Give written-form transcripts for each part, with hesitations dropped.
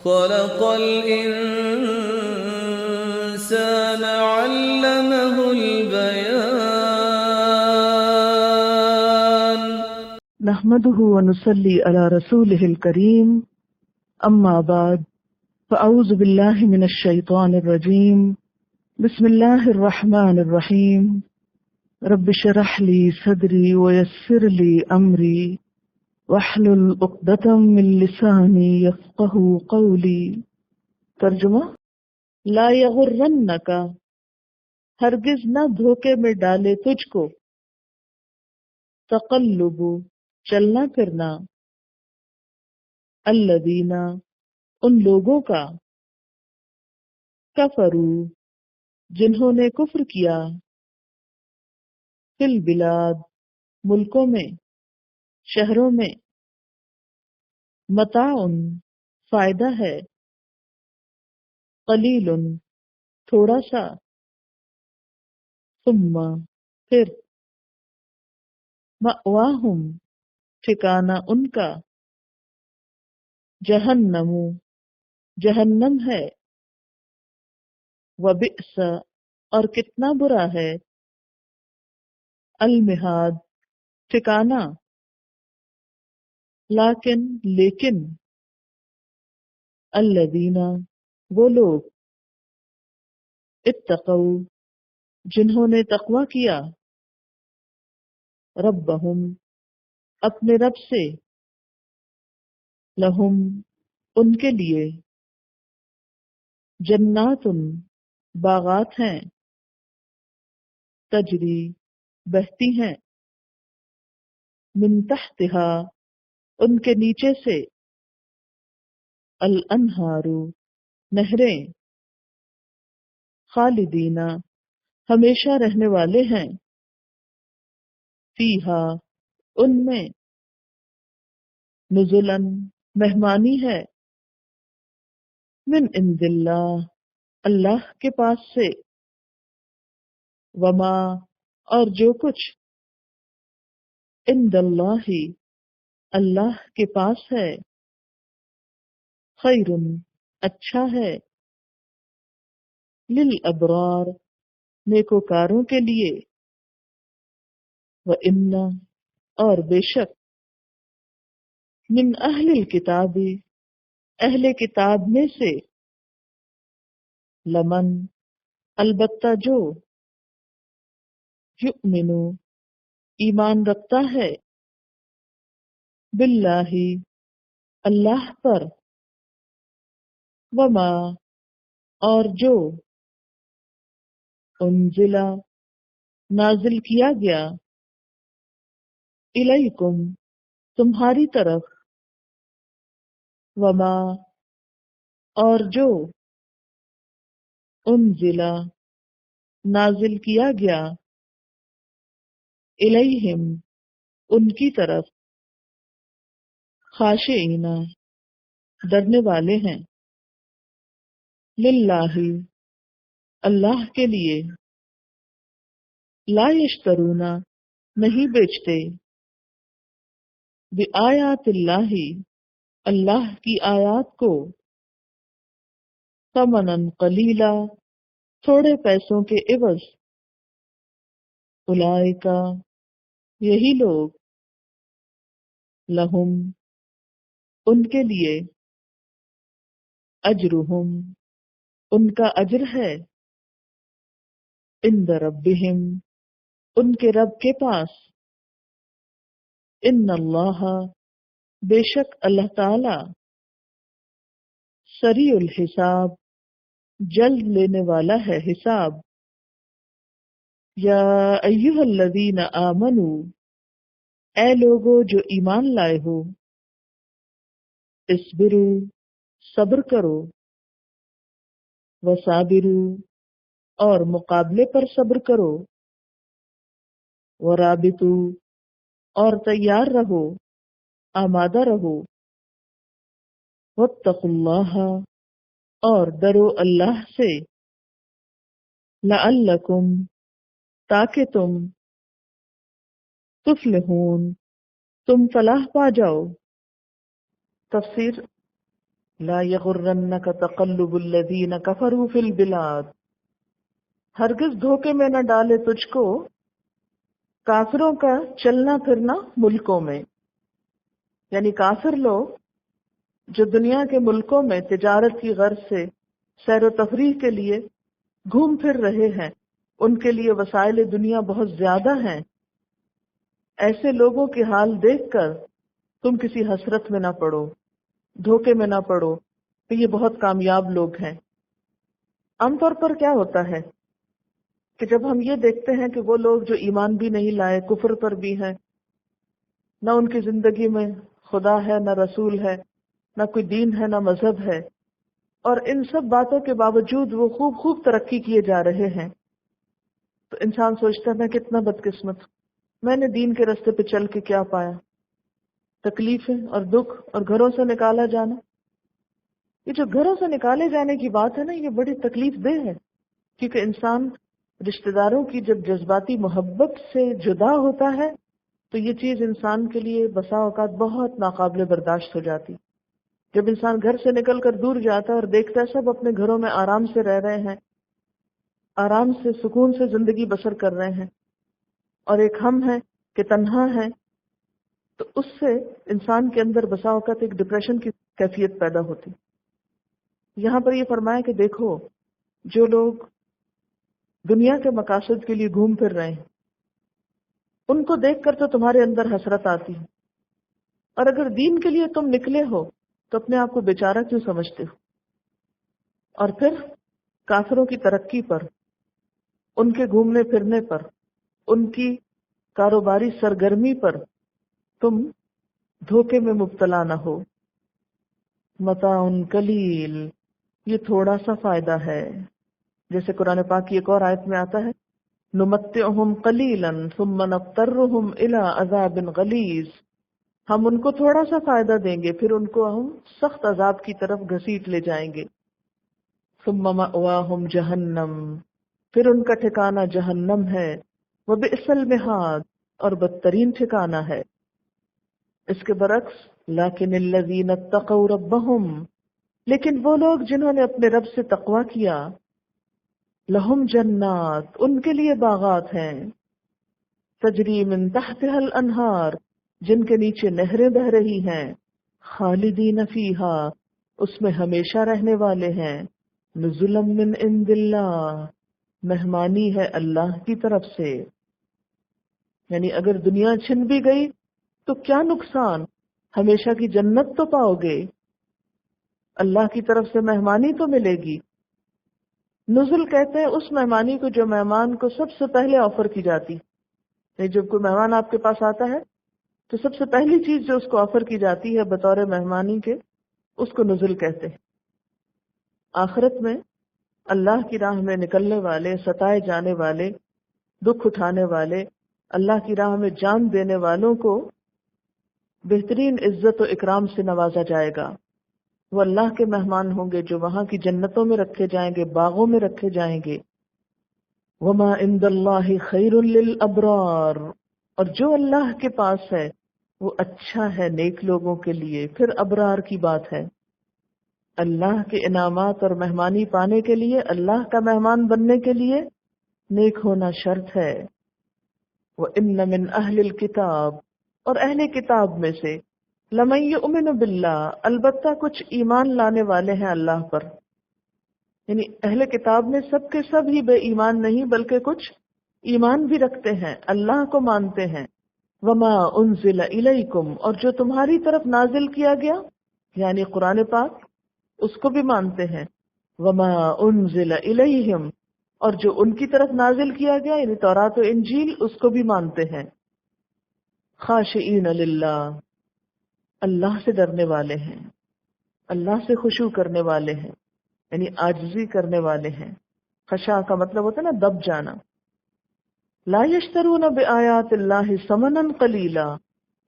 خلق الإنسان علمه البيان. نحمده ونصلي على رسوله الكريم، أما بعد، فأعوذ بالله من الشيطان الرجيم. بسم الله الرحمن الرحيم. رب اشرح لي صدري ويسر لي أمري واحلل عقدة من لساني يفقهوا قولي. ترجمہ: لا یغرنک، ہرگز نہ دھوکے میں ڈالے تجھ کو، تقلب، چلنا پھرنا، الذین، ان لوگوں کا، کفروا، جنہوں نے کفر کیا، فی البلاد، ملکوں میں، شہروں میں، متاع، فائدہ ہے، قلیل، تھوڑا سا، ثم، پھر، مأواہم، ٹھکانہ ان کا، جہنم، جہنم ہے، وبئس، اور کتنا برا ہے، المہاد، ٹھکانہ، لیکن، الذین، وہ لوگ، اتقوا، جنہوں نے تقوی کیا، ربہم، اپنے رب سے، لہم، ان کے لیے، جنات، باغات ہیں، تجری، بہتی ہیں، من تحتہا، ان کے نیچے سے، الانہار، نہریں، خالدین، ہمیشہ رہنے والے ہیں، فیہا، ان میں، نزلا، مہمانی ہے، من عند اللہ، اللہ کے پاس سے، وما، اور جو کچھ، عند اللہ، اللہ کے پاس ہے، خیر، اچھا ہے، للابرار، نیکوکاروں کے لیے، وَإِنَّ، اور بے شک، من اہل الکتاب، اہل کتاب میں سے، لمن، البتہ جو، یؤمن، ایمان رکھتا ہے، باللہ، اللہ پر، وما، اور جو، انزل، نازل کیا گیا، الیکم، تمہاری طرف، وما، اور جو، انزل، نازل کیا گیا، الیہم، ان کی طرف، خاشعین، ڈرنے والے ہیں، للہ، اللہ کے لیے، لا یشترون، نہیں بیچتے، بآیات اللہ، اللہ کی آیات کو، ثمنا قلیلا، تھوڑے پیسوں کے عوض، اولئک، یہی لوگ، لہم، ان کے لیے، اجرہم، ان کا اجر ہے، عند ربہم، ان کے رب کے پاس، ان اللہ، بے شک اللہ تعالی، سریع الحساب، جلد لینے والا ہے حساب، یا ایہا الذین آمنوا، اے لوگو جو ایمان لائے ہو، اصبروا، صبر کرو، وصابروا، اور مقابلے پر صبر کرو، ورابطوا، اور تیار رہو، آمادہ رہو، واتقوا اللہ، اور ڈرو اللہ سے، لعلکم، تاکہ تم، تفلحون، تم فلاح پا جاؤ۔ تفسیر لا یغرنک تقلب الذین کفروا فی البلاد، ہرگز دھوکے میں نہ ڈالے تجھ کو کافروں کا چلنا پھرنا ملکوں میں، یعنی کافر لوگ جو دنیا کے ملکوں میں تجارت کی غرض سے سیر و تفریح کے لیے گھوم پھر رہے ہیں، ان کے لیے وسائل دنیا بہت زیادہ ہیں، ایسے لوگوں کے حال دیکھ کر تم کسی حسرت میں نہ پڑو، دھوکے میں نہ پڑو کہ یہ بہت کامیاب لوگ ہیں۔ عام طور پر کیا ہوتا ہے کہ جب ہم یہ دیکھتے ہیں کہ وہ لوگ جو ایمان بھی نہیں لائے، کفر پر بھی ہیں، نہ ان کی زندگی میں خدا ہے، نہ رسول ہے، نہ کوئی دین ہے، نہ مذہب ہے، اور ان سب باتوں کے باوجود وہ خوب ترقی کیے جا رہے ہیں، تو انسان سوچتا ہے میں کتنا بدقسمت ہوں، میں نے دین کے راستے پہ چل کے کیا پایا؟ تکلیفیں اور دکھ اور گھروں سے نکالا جانا۔ یہ جو گھروں سے نکالے جانے کی بات ہے نا، یہ بڑی تکلیف دہ ہے، کیونکہ انسان رشتہ داروں کی جب جذباتی محبت سے جدا ہوتا ہے تو یہ چیز انسان کے لیے بسا اوقات بہت ناقابل برداشت ہو جاتی۔ جب انسان گھر سے نکل کر دور جاتا ہے اور دیکھتا ہے سب اپنے گھروں میں آرام سے رہ رہے ہیں، آرام سے سکون سے زندگی بسر کر رہے ہیں، اور ایک ہم ہیں کہ تنہا ہیں، تو اس سے انسان کے اندر بسا اوقات ایک ڈپریشن کی کیفیت پیدا ہوتی۔ یہاں پر یہ فرمایا کہ دیکھو جو لوگ دنیا کے مقاصد کے لیے گھوم پھر رہے ہیں، ان کو دیکھ کر تو تمہارے اندر حسرت آتی ہے، اور اگر دین کے لیے تم نکلے ہو تو اپنے آپ کو بیچارہ کیوں سمجھتے ہو؟ اور پھر کافروں کی ترقی پر، ان کے گھومنے پھرنے پر، ان کی کاروباری سرگرمی پر تم دھوکے میں مبتلا نہ ہو۔ متاع قلیل، یہ تھوڑا سا فائدہ ہے، جیسے قرآن پاک کی ایک اور آیت میں آتا ہے نمتعہم قلیلا ثم نضطرہم الی عذاب غلیظ، ہم ان کو تھوڑا سا فائدہ دیں گے پھر ان کو ہم سخت عذاب کی طرف گھسیٹ لے جائیں گے۔ ثم مأواہم جہنم، پھر ان کا ٹھکانہ جہنم ہے، وبئس المہاد، اور بدترین ٹھکانہ ہے۔ اس کے برعکس لیکن الذین اتقوا ربہم، لیکن وہ لوگ جنہوں نے اپنے رب سے تقوی کیا، لہم جنات، ان کے لیے باغات ہیں، تجری من تحتها الانہار، جن کے نیچے نہریں بہ رہی ہیں، خالدین فیہا، اس میں ہمیشہ رہنے والے ہیں، نزلا من عند اللہ، مہمانی ہے اللہ کی طرف سے۔ یعنی اگر دنیا چھن بھی گئی تو کیا نقصان، ہمیشہ کی جنت تو پاؤ گے، اللہ کی طرف سے مہمانی تو ملے گی۔ نزل کہتے ہیں اس مہمانی کو جو مہمان کو سب سے پہلے آفر کی جاتی ہے۔ جب کوئی مہمان آپ کے پاس آتا ہے تو سب سے پہلی چیز جو اس کو آفر کی جاتی ہے بطور مہمانی کے، اس کو نزل کہتے ہیں۔ آخرت میں اللہ کی راہ میں نکلنے والے، ستائے جانے والے، دکھ اٹھانے والے، اللہ کی راہ میں جان دینے والوں کو بہترین عزت و اکرام سے نوازا جائے گا۔ وہ اللہ کے مہمان ہوں گے جو وہاں کی جنتوں میں رکھے جائیں گے، باغوں میں رکھے جائیں گے۔ وما عند اللہ خیر للابرار، اور جو اللہ کے پاس ہے وہ اچھا ہے نیک لوگوں کے لیے۔ پھر ابرار کی بات ہے، اللہ کے انعامات اور مہمانی پانے کے لیے، اللہ کا مہمان بننے کے لیے نیک ہونا شرط ہے۔ وَإِنَّ مِنْ أَهْلِ الْكِتَابِ، اور اہل کتاب میں سے، لَمَن يُؤْمِنُ بِاللَّهِ، البتہ کچھ ایمان لانے والے ہیں اللہ پر۔ یعنی اہل کتاب میں سب کے سب ہی بے ایمان نہیں، بلکہ کچھ ایمان بھی رکھتے ہیں، اللہ کو مانتے ہیں۔ وَمَا أُنزِلَ إِلَيْكُمْ، اور جو تمہاری طرف نازل کیا گیا یعنی قرآن پاک، اس کو بھی مانتے ہیں۔ وَمَا أُنزِلَ إِلَيْهِمْ، اور جو ان کی طرف نازل کیا گیا یعنی تورات و انجیل، اس کو بھی مانتے ہیں۔ خاشعین للہ، اللہ سے ڈرنے والے ہیں، اللہ سے خشوع کرنے والے ہیں، یعنی عاجزی کرنے والے ہیں۔ خشاع کا مطلب ہوتا ہے نا دب جانا۔ لا یشترون بآیات اللہ ثمنا قلیلا،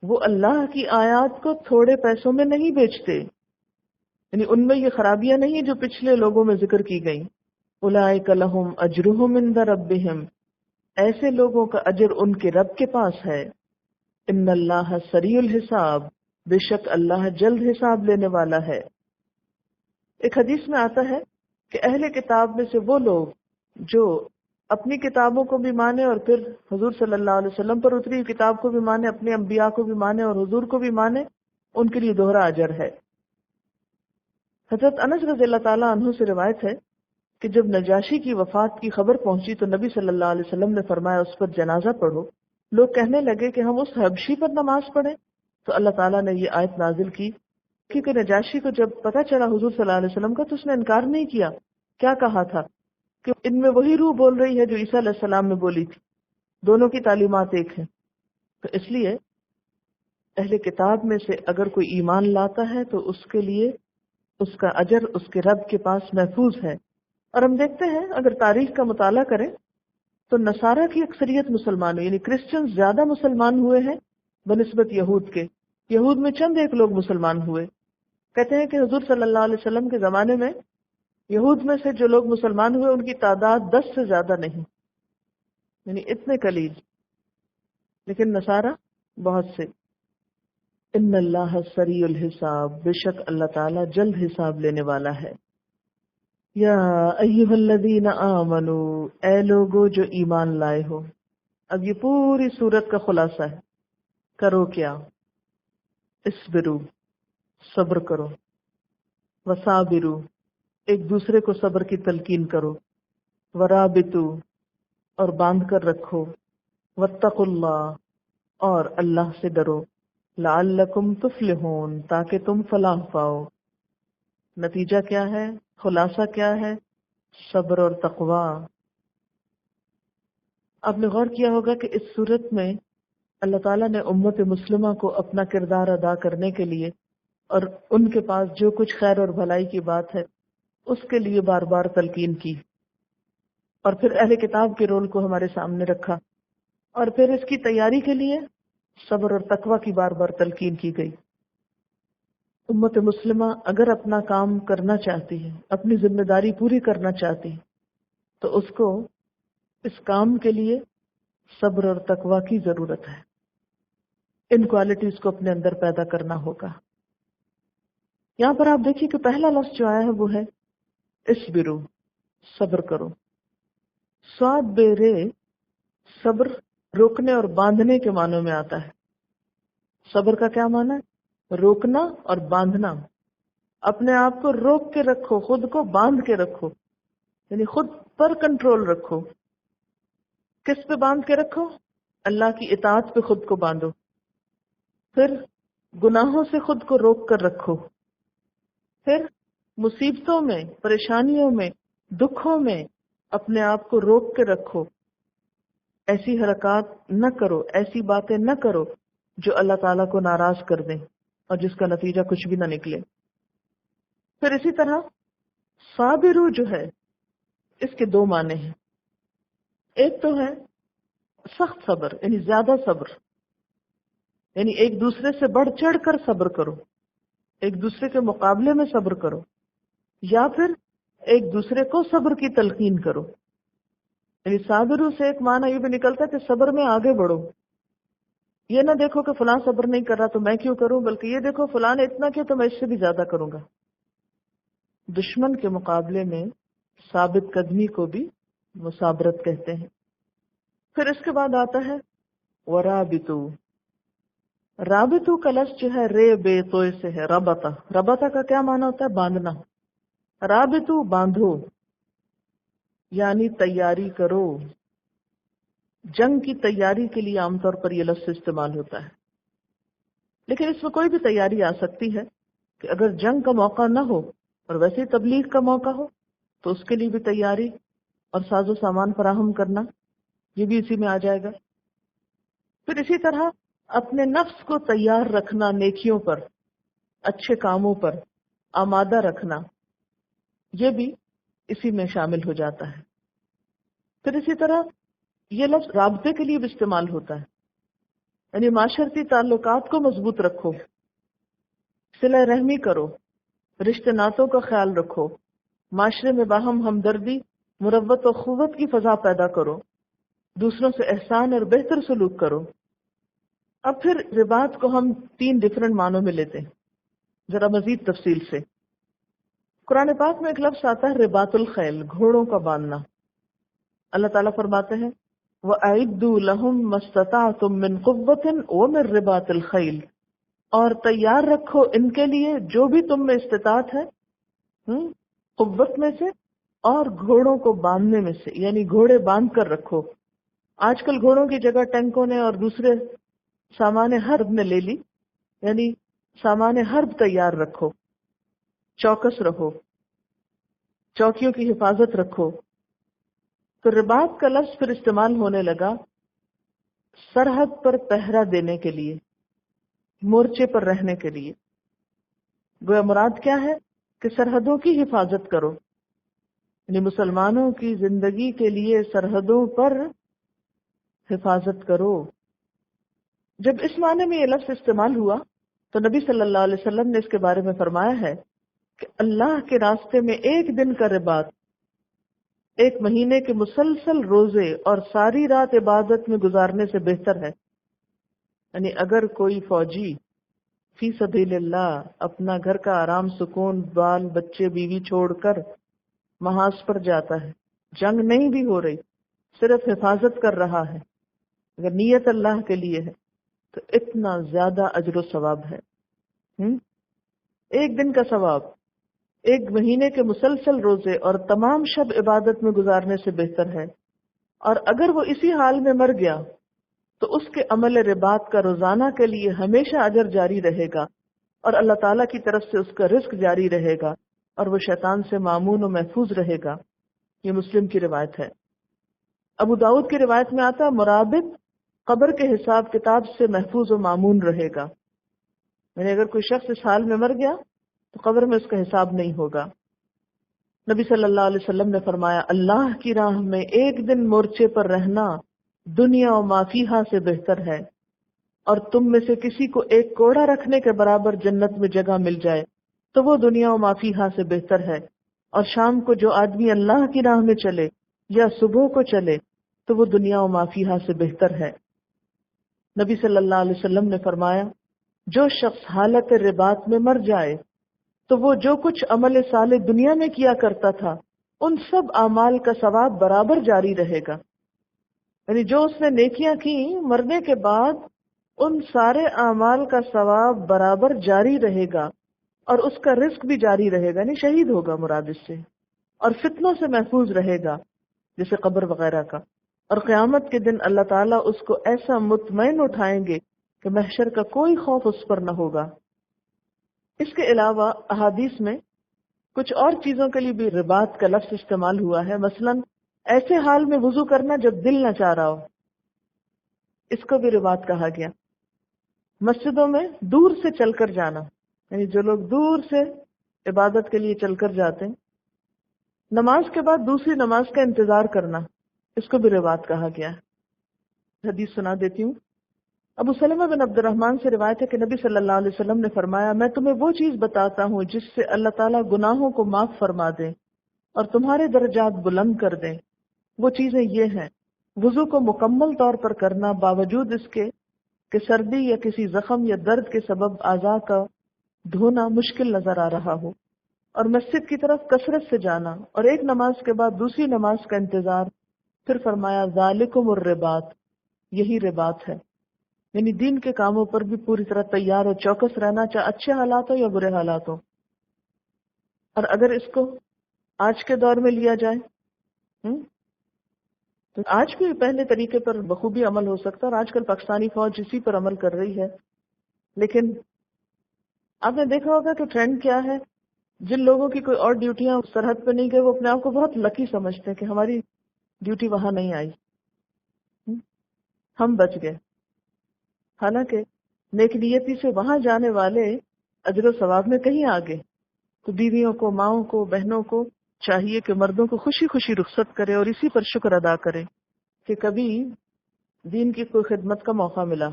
وہ اللہ کی آیات کو تھوڑے پیسوں میں نہیں بیچتے، یعنی ان میں یہ خرابیاں نہیں جو پچھلے لوگوں میں ذکر کی گئیں۔ اولئک لہم اجرہم عند ربہم، ایسے لوگوں کا اجر ان کے رب کے پاس ہے۔ ان اللہ سریع الحساب، بے شک اللہ جلد حساب لینے والا ہے۔ ایک حدیث میں آتا ہے کہ اہل کتاب میں سے وہ لوگ جو اپنی کتابوں کو بھی مانے اور پھر حضور صلی اللہ علیہ وسلم پر اتری ہوئی کتاب کو بھی مانے، اپنے انبیاء کو بھی مانے اور حضور کو بھی مانے، ان کے لیے دوہرا اجر ہے۔ حضرت انس رضی اللہ تعالیٰ عنہ سے روایت ہے کہ جب نجاشی کی وفات کی خبر پہنچی تو نبی صلی اللہ علیہ وسلم نے فرمایا اس پر جنازہ پڑھو۔ لوگ کہنے لگے کہ ہم اس حبشی پر نماز پڑھیں، تو اللہ تعالیٰ نے یہ آیت نازل کی، کیونکہ نجاشی کو جب پتہ چلا حضور صلی اللہ علیہ وسلم کا تو اس نے انکار نہیں کیا۔ کیا کہا تھا کہ ان میں وہی روح بول رہی ہے جو عیسیٰ علیہ السلام نے بولی تھی، دونوں کی تعلیمات ایک ہیں۔ تو اس لیے اہل کتاب میں سے اگر کوئی ایمان لاتا ہے تو اس کے لیے اس کا اجر اس کے رب کے پاس محفوظ ہے۔ اور ہم دیکھتے ہیں اگر تاریخ کا مطالعہ کریں تو نصارہ کی اکثریت مسلمان ہوئی، یعنی کرسچن زیادہ مسلمان ہوئے ہیں بنسبت یہود کے۔ یہود میں چند ایک لوگ مسلمان ہوئے۔ کہتے ہیں کہ حضور صلی اللہ علیہ وسلم کے زمانے میں یہود میں سے جو لوگ مسلمان ہوئے ان کی تعداد 10 سے زیادہ نہیں، یعنی اتنے قلیل، لیکن نصارہ بہت سے۔ ان اللہ سریع الحساب، بے شک اللہ تعالیٰ جلد حساب لینے والا ہے۔ یا ایھا الذین آمنو، اے لوگو جو ایمان لائے ہو۔ اب یہ پوری سورت کا خلاصہ ہے۔ کرو کیا؟ اصبروا، صبر کرو، وصابروا، ایک دوسرے کو صبر کی تلقین کرو، ورابطوا، اور باندھ کر رکھو، واتقوا اللہ، اور اللہ سے ڈرو، لعلکم تفلحون، تاکہ تم فلاح پاؤ۔ نتیجہ کیا ہے؟ خلاصہ کیا ہے؟ صبر اور تقوی۔ آپ نے غور کیا ہوگا کہ اس صورت میں اللہ تعالیٰ نے امت مسلمہ کو اپنا کردار ادا کرنے کے لیے اور ان کے پاس جو کچھ خیر اور بھلائی کی بات ہے اس کے لیے بار بار تلقین کی، اور پھر اہل کتاب کے رول کو ہمارے سامنے رکھا، اور پھر اس کی تیاری کے لیے صبر اور تقوی کی بار بار تلقین کی گئی۔ امت مسلمہ اگر اپنا کام کرنا چاہتی ہے، اپنی ذمہ داری پوری کرنا چاہتی ہے، تو اس کو اس کام کے لیے صبر اور تقوی کی ضرورت ہے۔ ان کوالٹیز کو اپنے اندر پیدا کرنا ہوگا۔ یہاں پر آپ دیکھیے کہ پہلا لفظ جو آیا ہے وہ ہے اصبروا، صبر کرو۔ صاد بے رے صبر روکنے اور باندھنے کے معنوں میں آتا ہے۔ صبر کا کیا معنی ہے؟ روکنا اور باندھنا۔ اپنے آپ کو روک کے رکھو، خود کو باندھ کے رکھو، یعنی خود پر کنٹرول رکھو۔ کس پہ باندھ کے رکھو؟ اللہ کی اطاعت پہ خود کو باندھو۔ پھر گناہوں سے خود کو روک کر رکھو۔ پھر مصیبتوں میں، پریشانیوں میں، دکھوں میں اپنے آپ کو روک کے رکھو۔ ایسی حرکات نہ کرو، ایسی باتیں نہ کرو جو اللہ تعالیٰ کو ناراض کر دیں اور جس کا نتیجہ کچھ بھی نہ نکلے۔ پھر اسی طرح صابرو جو ہے اس کے دو معنی ہیں۔ ایک تو ہے سخت صبر، یعنی زیادہ صبر، یعنی ایک دوسرے سے بڑھ چڑھ کر صبر کرو، ایک دوسرے کے مقابلے میں صبر کرو، یا پھر ایک دوسرے کو صبر کی تلقین کرو۔ یعنی صابرو سے ایک معنی یہ بھی نکلتا ہے کہ صبر میں آگے بڑھو۔ یہ نہ دیکھو کہ فلاں صبر نہیں کر رہا تو میں کیوں کروں، بلکہ یہ دیکھو فلاں نے اتنا کیا تو میں اس سے بھی زیادہ کروں گا۔ دشمن کے مقابلے میں ثابت قدمی کو بھی مصابرت کہتے ہیں۔ پھر اس کے بعد آتا ہے ورابطو۔ رابطو کا لفظ جو ہے رے بے توئے سے ہے، ربطہ۔ ربطہ کا کیا معنی ہوتا ہے؟ باندھنا۔ رابطو باندھو، یعنی تیاری کرو۔ جنگ کی تیاری کے لیے عام طور پر یہ لفظ استعمال ہوتا ہے، لیکن اس میں کوئی بھی تیاری آ سکتی ہے کہ اگر جنگ کا موقع نہ ہو اور ویسے ہی تبلیغ کا موقع ہو تو اس کے لیے بھی تیاری اور ساز و سامان فراہم کرنا، یہ بھی اسی میں آ جائے گا۔ پھر اسی طرح اپنے نفس کو تیار رکھنا، نیکیوں پر، اچھے کاموں پر آمادہ رکھنا، یہ بھی اسی میں شامل ہو جاتا ہے۔ پھر اسی طرح یہ لفظ رابطے کے لیے بھی استعمال ہوتا ہے، یعنی معاشرتی تعلقات کو مضبوط رکھو، صلہ رحمی کرو، رشتے ناتوں کا خیال رکھو، معاشرے میں باہم ہمدردی، مروت و اخوت کی فضا پیدا کرو، دوسروں سے احسان اور بہتر سلوک کرو۔ اب پھر رباط کو ہم 3 ڈیفرنٹ معنوں میں لیتے ہیں، ذرا مزید تفصیل سے۔ قرآن پاک میں ایک لفظ آتا ہے رباط الخیل، گھوڑوں کا باندھنا. اللہ تعالیٰ فرماتے ہیں وَأَعِدُّوا لَهُم مَّا اسْتَطَعْتُم مِّن قُوَّةٍ وَمِن رِّبَاطِ الْخَيْلِ، اور تیار رکھو ان کے لیے جو بھی تم میں استطاعت ہے، قوت میں سے اور گھوڑوں کو باندھنے میں سے، یعنی گھوڑے باندھ کر رکھو. آج کل گھوڑوں کی جگہ ٹینکوں نے اور دوسرے سامان حرب نے لے لی، یعنی سامان حرب تیار رکھو، چوکس رہو، چوکیوں کی حفاظت رکھو. تو رباط کا لفظ پھر استعمال ہونے لگا سرحد پر پہرا دینے کے لیے، مورچے پر رہنے کے لیے. گویا مراد کیا ہے کہ سرحدوں کی حفاظت کرو، یعنی مسلمانوں کی زندگی کے لیے سرحدوں پر حفاظت کرو. جب اس معنی میں یہ لفظ استعمال ہوا تو نبی صلی اللہ علیہ وسلم نے اس کے بارے میں فرمایا ہے کہ اللہ کے راستے میں ایک دن کا رباط ایک مہینے کے مسلسل روزے اور ساری رات عبادت میں گزارنے سے بہتر ہے. یعنی اگر کوئی فوجی فی سبیل اللہ اپنا گھر کا آرام سکون، بال بچے بیوی چھوڑ کر محاذ پر جاتا ہے، جنگ نہیں بھی ہو رہی، صرف حفاظت کر رہا ہے، اگر نیت اللہ کے لیے ہے تو اتنا زیادہ اجر و ثواب ہے. ایک دن کا ثواب ایک مہینے کے مسلسل روزے اور تمام شب عبادت میں گزارنے سے بہتر ہے. اور اگر وہ اسی حال میں مر گیا تو اس کے عمل رباط کا روزانہ کے لیے ہمیشہ اجر جاری رہے گا، اور اللہ تعالیٰ کی طرف سے اس کا رزق جاری رہے گا، اور وہ شیطان سے مامون و محفوظ رہے گا. یہ مسلم کی روایت ہے. ابو داؤد کی روایت میں آتا مرابط قبر کے حساب کتاب سے محفوظ و مامون رہے گا. یعنی اگر کوئی شخص اس حال میں مر گیا تو قبر میں اس کا حساب نہیں ہوگا. نبی صلی اللہ علیہ وسلم نے فرمایا اللہ کی راہ میں ایک دن مورچے پر رہنا دنیا و ما فیہا سے بہتر ہے، اور تم میں سے کسی کو ایک کوڑا رکھنے کے برابر جنت میں جگہ مل جائے تو وہ دنیا و ما فیہا سے بہتر ہے. اور شام کو جو آدمی اللہ کی راہ میں چلے یا صبح کو چلے تو وہ دنیا و ما فیہا سے بہتر ہے. نبی صلی اللہ علیہ وسلم نے فرمایا جو شخص حالت رباط میں مر جائے تو وہ جو کچھ عمل صالح دنیا میں کیا کرتا تھا ان سب اعمال کا ثواب برابر جاری رہے گا. یعنی جو اس نے نیکیاں کی مرنے کے بعد ان سارے اعمال کا ثواب برابر جاری رہے گا، اور اس کا رزق بھی جاری رہے گا، یعنی شہید ہوگا مراد اس سے، اور فتنوں سے محفوظ رہے گا جیسے قبر وغیرہ کا. اور قیامت کے دن اللہ تعالیٰ اس کو ایسا مطمئن اٹھائیں گے کہ محشر کا کوئی خوف اس پر نہ ہوگا. اس کے علاوہ احادیث میں کچھ اور چیزوں کے لیے بھی رباط کا لفظ استعمال ہوا ہے. مثلا ایسے حال میں وضو کرنا جب دل نہ چاہ رہا ہو، اس کو بھی رباط کہا گیا. مسجدوں میں دور سے چل کر جانا، یعنی جو لوگ دور سے عبادت کے لیے چل کر جاتے ہیں، نماز کے بعد دوسری نماز کا انتظار کرنا، اس کو بھی رباط کہا گیا ہے. حدیث سنا دیتی ہوں. ابو سلمہ بن عبد الرحمن سے روایت ہے کہ نبی صلی اللہ علیہ وسلم نے فرمایا میں تمہیں وہ چیز بتاتا ہوں جس سے اللہ تعالیٰ گناہوں کو معاف فرما دے اور تمہارے درجات بلند کر دے. وہ چیزیں یہ ہیں: وضو کو مکمل طور پر کرنا باوجود اس کے کہ سردی یا کسی زخم یا درد کے سبب اعضاء کا دھونا مشکل نظر آ رہا ہو، اور مسجد کی طرف کثرت سے جانا، اور ایک نماز کے بعد دوسری نماز کا انتظار. پھر فرمایا ذالکم الرباط، یہی رباط ہے. یعنی دین کے کاموں پر بھی پوری طرح تیار اور چوکس رہنا، چاہے اچھے حالات ہو یا برے حالات ہو. اور اگر اس کو آج کے دور میں لیا جائے تو آج بھی پہلے طریقے پر بخوبی عمل ہو سکتا ہے، اور آج کل پاکستانی فوج اسی پر عمل کر رہی ہے. لیکن آپ نے دیکھا ہوگا کہ ٹرینڈ کیا ہے، جن لوگوں کی کوئی اور ڈیوٹیاں سرحد پہ نہیں گئے وہ اپنے آپ کو بہت لکی سمجھتے ہیں کہ ہماری ڈیوٹی وہاں نہیں آئی، ہم بچ گئے. حالانکہ نیک نیتی سے وہاں جانے والے اجر و ثواب میں کہیں آگے. تو بیویوں کو، ماؤں کو، بہنوں کو چاہیے کہ مردوں کو خوشی خوشی رخصت کرے اور اسی پر شکر ادا کرے کہ کبھی دین کی کوئی خدمت کا موقع ملا.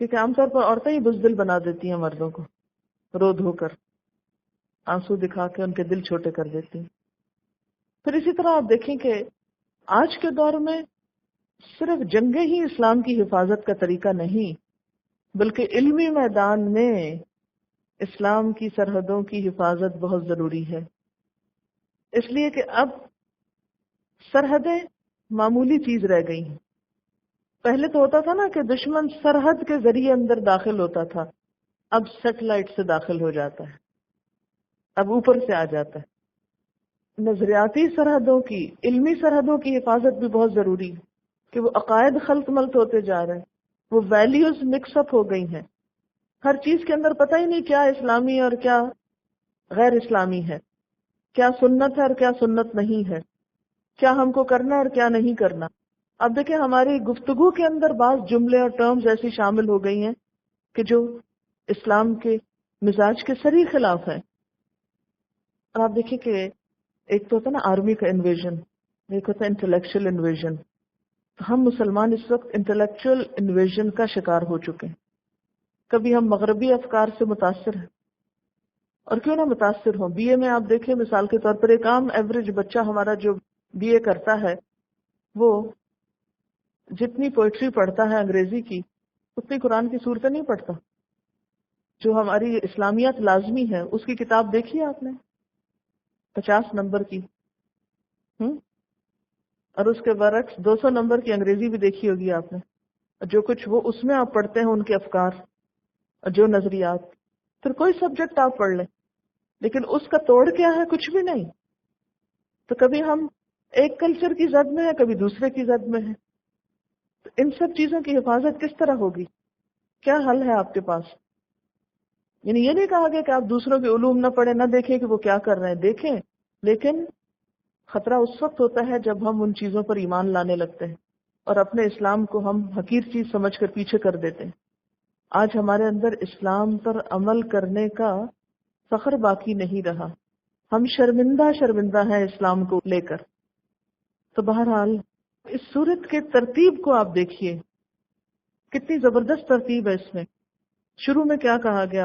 کیونکہ عام طور پر عورتیں ہی بزدل بنا دیتی ہیں مردوں کو، رو دھو کر آنسو دکھا کے ان کے دل چھوٹے کر دیتی ہیں. پھر اسی طرح آپ دیکھیں کہ آج کے دور میں صرف جنگیں ہی اسلام کی حفاظت کا طریقہ نہیں، بلکہ علمی میدان میں اسلام کی سرحدوں کی حفاظت بہت ضروری ہے، اس لیے کہ اب سرحدیں معمولی چیز رہ گئی ہیں۔ پہلے تو ہوتا تھا نا کہ دشمن سرحد کے ذریعے اندر داخل ہوتا تھا، اب سیٹلائٹ سے داخل ہو جاتا ہے، اب اوپر سے آ جاتا ہے۔ نظریاتی سرحدوں کی، علمی سرحدوں کی حفاظت بھی بہت ضروری ہے کہ وہ عقائد خلط ملط ہوتے جا رہے ہیں، وہ ویلیوز مکس اپ ہو گئی ہیں، ہر چیز کے اندر پتہ ہی نہیں کیا اسلامی اور کیا غیر اسلامی ہے، کیا سنت ہے اور کیا سنت نہیں ہے، کیا ہم کو کرنا اور کیا نہیں کرنا۔ اب دیکھیں ہماری گفتگو کے اندر بعض جملے اور ٹرمز ایسی شامل ہو گئی ہیں کہ جو اسلام کے مزاج کے صریح خلاف ہیں۔ اور آپ دیکھیں کہ ایک تو ہوتا ہے نا آرمی کا انویژن، ایک ہوتا ہے انٹلیکچوئل انویژن۔ ہم مسلمان اس وقت انٹلیکچوئل انویژن کا شکار ہو چکے ہیں۔ کبھی ہم مغربی افکار سے متاثر ہیں، اور کیوں نہ متاثر ہوں۔ بی اے میں آپ دیکھیں مثال کے طور پر ایک عام ایوریج بچہ ہمارا جو بی اے کرتا ہے وہ جتنی پوئٹری پڑھتا ہے انگریزی کی اتنی قرآن کی صورتیں نہیں پڑھتا۔ جو ہماری اسلامیات لازمی ہے اس کی کتاب دیکھی ہے آپ نے 50 نمبر کی، اور اس کے برعکس 200 نمبر کی انگریزی بھی دیکھی ہوگی آپ نے، جو کچھ وہ اس میں آپ پڑھتے ہیں ان کے افکار اور جو نظریات، پھر کوئی سبجیکٹ آپ پڑھ لیں لیکن اس کا توڑ کیا ہے؟ کچھ بھی نہیں۔ تو کبھی ہم ایک کلچر کی زد میں ہیں، کبھی دوسرے کی زد میں ہیں۔ تو ان سب چیزوں کی حفاظت کس طرح ہوگی؟ کیا حل ہے آپ کے پاس؟ یعنی یہ نہیں کہا گیا کہ آپ دوسروں کے علوم نہ پڑھیں، نہ دیکھیں کہ وہ کیا کر رہے ہیں، دیکھیں، لیکن خطرہ اس وقت ہوتا ہے جب ہم ان چیزوں پر ایمان لانے لگتے ہیں اور اپنے اسلام کو ہم حقیر چیز سمجھ کر پیچھے کر دیتے ہیں۔ آج ہمارے اندر اسلام پر عمل کرنے کا فخر باقی نہیں رہا، ہم شرمندہ ہیں اسلام کو لے کر۔ تو بہرحال اس صورت کے ترتیب کو آپ دیکھیے، کتنی زبردست ترتیب ہے اس میں۔ شروع میں کیا کہا گیا؟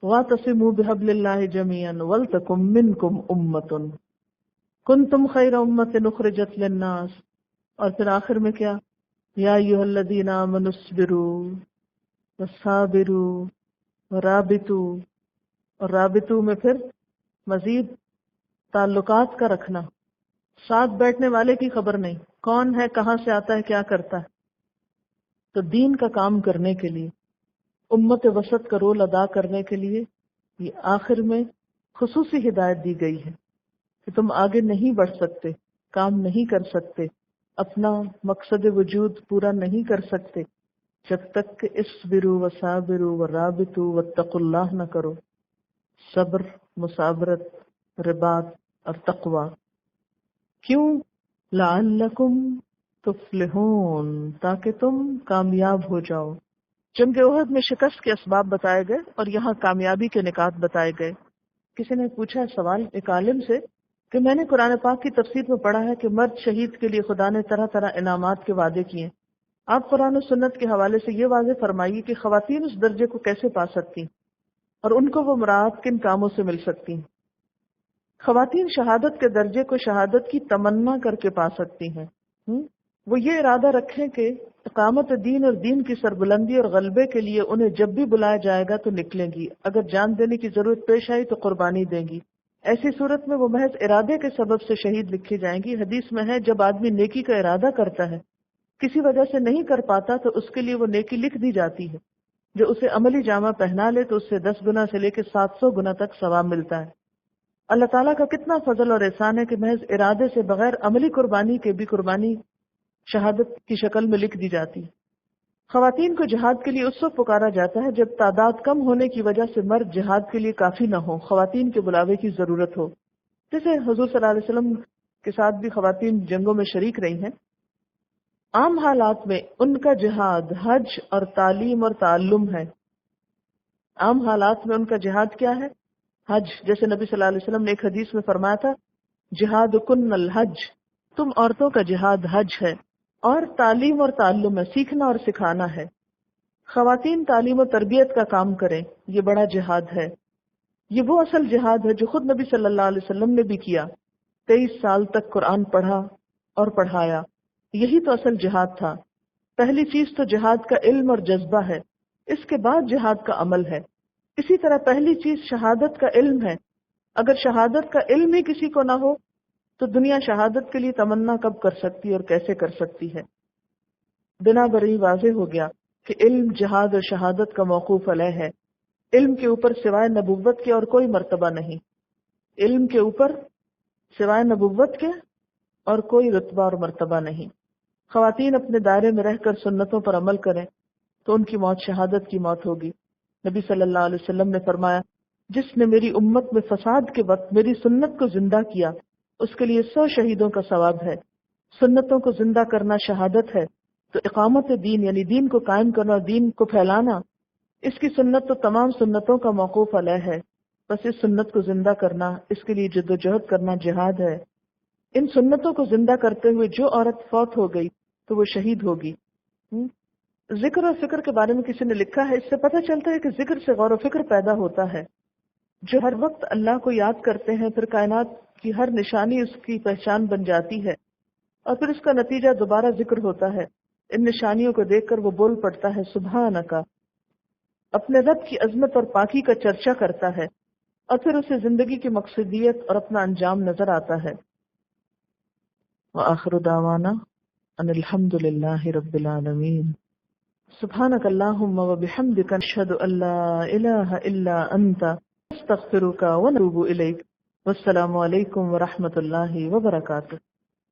وَاعْتَصِمُوا بِحَبْلِ اللَّهِ جَمِيعًا وَلْتَكُن مِّنكُمْ أُمَّةٌ كُنتُمْ خَيْرَ أُمَّةٍ أُخْرِجَتْ لِلنَّاسِ، اور پھر آخر میں کیا؟ یا ایھا الذین آمنوا اصبروا وصابروا ورابطوا، اور رابطوا میں پھر مزید تعلقات کا رکھنا، ساتھ بیٹھنے والے کی خبر نہیں، کون ہے، کہاں سے آتا ہے، کیا کرتا ہے۔ تو دین کا کام کرنے کے لیے، امت وسط کا رول ادا کرنے کے لیے یہ آخر میں خصوصی ہدایت دی گئی ہے کہ تم آگے نہیں بڑھ سکتے، کام نہیں کر سکتے، اپنا مقصد وجود پورا نہیں کر سکتے جب تک کہ اصبروا وصابروا ورابطوا واتقوا اللہ نہ کرو۔ صبر، مصابرت، رباط اور تقوی۔ کیوں؟ لعلکم تفلحون، تاکہ تم کامیاب ہو جاؤ۔ جنگ احد میں شکست کے اسباب بتائے گئے اور یہاں کامیابی کے نکات بتائے گئے۔ کسی نے پوچھا سوال ایک عالم سے کہ میں نے قرآن پاک کی تفسیر میں پڑھا ہے کہ مرد شہید کے لیے خدا نے طرح طرح انعامات کے وعدے کیے، آپ قرآن و سنت کے حوالے سے یہ واضح فرمائیے کہ خواتین اس درجے کو کیسے پا سکتی اور ان کو وہ مراعات کن کاموں سے مل سکتی ہیں۔ خواتین شہادت کے درجے کو شہادت کی تمنا کر کے پا سکتی ہیں۔ وہ یہ ارادہ رکھیں کہ اقامت دین اور دین کی سربلندی اور غلبے کے لیے انہیں جب بھی بلایا جائے گا تو نکلیں گی، اگر جان دینے کی ضرورت پیش آئی تو قربانی دیں گی۔ ایسی صورت میں وہ محض ارادے کے سبب سے شہید لکھی جائیں گی۔ حدیث میں ہے جب آدمی نیکی کا ارادہ کرتا ہے، کسی وجہ سے نہیں کر پاتا تو اس کے لیے وہ نیکی لکھ دی جاتی ہے، جو اسے عملی جامہ پہنا لے تو اس سے 10 گنا سے لے کے 700 گنا تک ثواب ملتا ہے۔ اللہ تعالیٰ کا کتنا فضل اور احسان ہے کہ محض ارادے سے بغیر عملی قربانی کے بھی قربانی شہادت کی شکل میں لکھ دی جاتی ہے۔ خواتین کو جہاد کے لیے اس وقت پکارا جاتا ہے جب تعداد کم ہونے کی وجہ سے مرد جہاد کے لیے کافی نہ ہو، خواتین کے بلاوے کی ضرورت ہو۔ جیسے حضور صلی اللہ علیہ وسلم کے ساتھ بھی خواتین جنگوں میں شریک رہی ہیں۔ عام حالات میں ان کا جہاد حج اور تعلیم اور تعلم ہے۔ عام حالات میں ان کا جہاد کیا ہے؟ حج۔ جیسے نبی صلی اللہ علیہ وسلم نے ایک حدیث میں فرمایا تھا جہاد کن الحج، تم عورتوں کا جہاد حج ہے، اور تعلیم اور تعلم ہے، سیکھنا اور سکھانا ہے۔ خواتین تعلیم و تربیت کا کام کریں، یہ بڑا جہاد ہے۔ یہ وہ اصل جہاد ہے جو خود نبی صلی اللہ علیہ وسلم نے بھی کیا، 23 سال تک قرآن پڑھا اور پڑھایا، یہی تو اصل جہاد تھا۔ پہلی چیز تو جہاد کا علم اور جذبہ ہے، اس کے بعد جہاد کا عمل ہے۔ اسی طرح پہلی چیز شہادت کا علم ہے. اگر شہادت کا علم ہی کسی کو نہ ہو تو دنیا شہادت کے لیے تمنا کب کر سکتی ہے اور کیسے کر سکتی ہے؟ بنا بری واضح ہو گیا کہ علم جہاد اور شہادت کا موقوف علیہ ہے. علم کے اوپر سوائے نبوت کے اور کوئی مرتبہ نہیں. علم کے اوپر سوائے نبوت کے اور کوئی رتبہ اور مرتبہ نہیں. خواتین اپنے دائرے میں رہ کر سنتوں پر عمل کریں تو ان کی موت شہادت کی موت ہوگی. نبی صلی اللہ علیہ وسلم نے فرمایا، جس نے میری امت میں فساد کے وقت میری سنت کو زندہ کیا اس کے لیے 100 شہیدوں کا ثواب ہے. سنتوں کو زندہ کرنا شہادت ہے، تو اقامت دین یعنی دین کو قائم کرنا اور دین کو پھیلانا، اس کی سنت تو تمام سنتوں کا موقوف علیہ ہے. بس اس سنت کو زندہ کرنا، اس کے لیے جد و جہد کرنا جہاد ہے. ان سنتوں کو زندہ کرتے ہوئے جو عورت فوت ہو گئی تو وہ شہید ہوگی. ذکر اور فکر کے بارے میں کسی نے لکھا ہے، اس سے پتہ چلتا ہے کہ ذکر سے غور و فکر پیدا ہوتا ہے. جو ہر وقت اللہ کو یاد کرتے ہیں پھر کائنات کی ہر نشانی اس کی پہچان بن جاتی ہے اور پھر اس کا نتیجہ دوبارہ ذکر ہوتا ہے. ان نشانیوں کو دیکھ کر وہ بول پڑتا ہے سبحانک، اپنے رب کی عظمت اور پاکی کا چرچا کرتا ہے اور پھر اسے زندگی کی مقصدیت اور اپنا انجام نظر آتا ہے. وآخر دعوانا ان الحمد للہ رب العالمین. سبحانک اللہم وبحمدک نشہد ان لا الہ الا انت نستغفرک ونتوب الیک. والسلام علیکم ورحمۃ اللہ وبرکاتہ.